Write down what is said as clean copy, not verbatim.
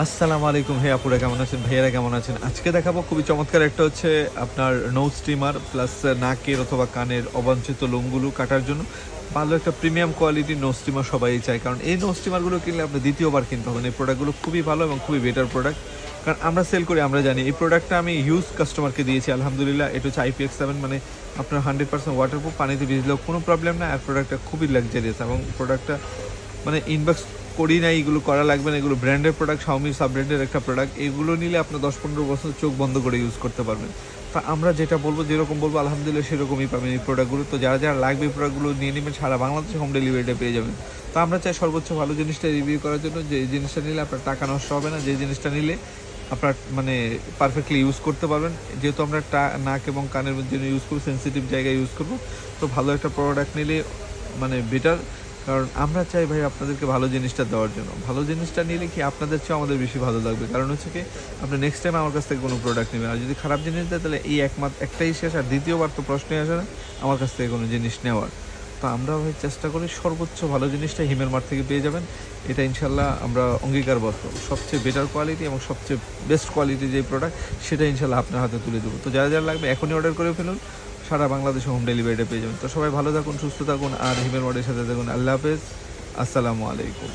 আসসালামু আলাইকুম। হে আপুরা কেমন আছেন, ভাইয়ারা কেমন আছেন? আজকে দেখাবো খুবই চমৎকার একটা হচ্ছে আপনার নোজ স্টিমার প্লাস নাকের অথবা কানের অবাঞ্ছিত লোমগুলো কাটার জন্য ভালো একটা প্রিমিয়াম কোয়ালিটির নোজ স্টিমার সবাই চায়, কারণ এই নোজ স্টিমারগুলো কিনলে আপনি দ্বিতীয়বার কিনতে হবে। এই প্রোডাক্টগুলো খুবই ভালো এবং খুবই বেটার প্রোডাক্ট, কারণ আমরা সেল করি, আমরা জানি। এই প্রোডাক্টটা আমি ইউজ কাস্টমারকে দিয়েছি, আলহামদুলিল্লাহ। এটা হচ্ছে IPX7, মানে আপনার 100% ওয়াটারপ্রুফ, পানিতে ভিজলেও কোনো প্রবলেম না। আর প্রোডাক্টটা খুবই লাক্সারিয়াস এবং প্রোডাক্টটা মানে ইনবক্স করি না, এইগুলো করা লাগবে না। এগুলো ব্র্যান্ডের প্রোডাক্ট, শাওমি সাব ব্র্যান্ডের একটা প্রোডাক্ট। এগুলো নিলে আপনার 10-15 বছর চোখ বন্ধ করে ইউজ করতে পারবেন। তা আমরা যেটা বলবো, যেরকম বলবো আলহামদুলিল্লাহ সেরকমই পাবেন এই প্রোডাক্টগুলো। তো যারা যারা লাগবে এই প্রোডাক্টগুলো নিয়ে নেবেন, সারা বাংলাদেশে হোম ডেলিভারিটা পেয়ে যাবেন। তো আমরা চাই সর্বোচ্চ ভালো জিনিসটা রিভিউ করার জন্য, যে জিনিসটা নিলে আপনার টাকা নষ্ট হবে না, যে জিনিসটা নিলে আপনার মানে পারফেক্টলি ইউজ করতে পারবেন। যেহেতু আমরা নাক এবং কানের মধ্যে ইউজ করবো, সেন্সিটিভ জায়গায় ইউজ করবো, তো ভালো একটা প্রোডাক্ট নিলে মানে বেটার। কারণ আমরা চাই ভাই আপনাদেরকে ভালো জিনিসটা দেওয়ার জন্য। ভালো জিনিসটা নিলে কি আপনাদের চেয়ে আমাদের বেশি ভালো লাগবে, কারণ হচ্ছে কি আপনি নেক্সট টাইম আমার কাছ থেকে কোনো প্রোডাক্ট নেবেন। আর যদি খারাপ জিনিস দেয় তাহলে এই একটাই শেষ, আর দ্বিতীয়বার তো প্রশ্নই আসে না আমার কাছ থেকে কোনো জিনিস নেওয়ার। তো আমরা ভাই চেষ্টা করি সর্বোচ্চ ভালো জিনিসটা হিমেল মার্ট থেকে পেয়ে যাবেন। এটা ইনশাল্লাহ আমরা অঙ্গীকারবদ্ধ, সবচেয়ে বেটার কোয়ালিটি এবং সবচেয়ে বেস্ট কোয়ালিটি যে প্রোডাক্ট সেটা ইনশাল্লাহ আপনার হাতে তুলে দেবো। তো যারা যারা লাগবে এখনই অর্ডার করে ফেলুন, সারা বাংলাদেশে হোম ডেলিভারিটা পেয়ে যাবেন। তো সবাই ভালো থাকুন, সুস্থ থাকুন, আর হিমেল মার্টের সাথে থাকুন। আল্লাহ হাফেজ, আসসালামু আলাইকুম।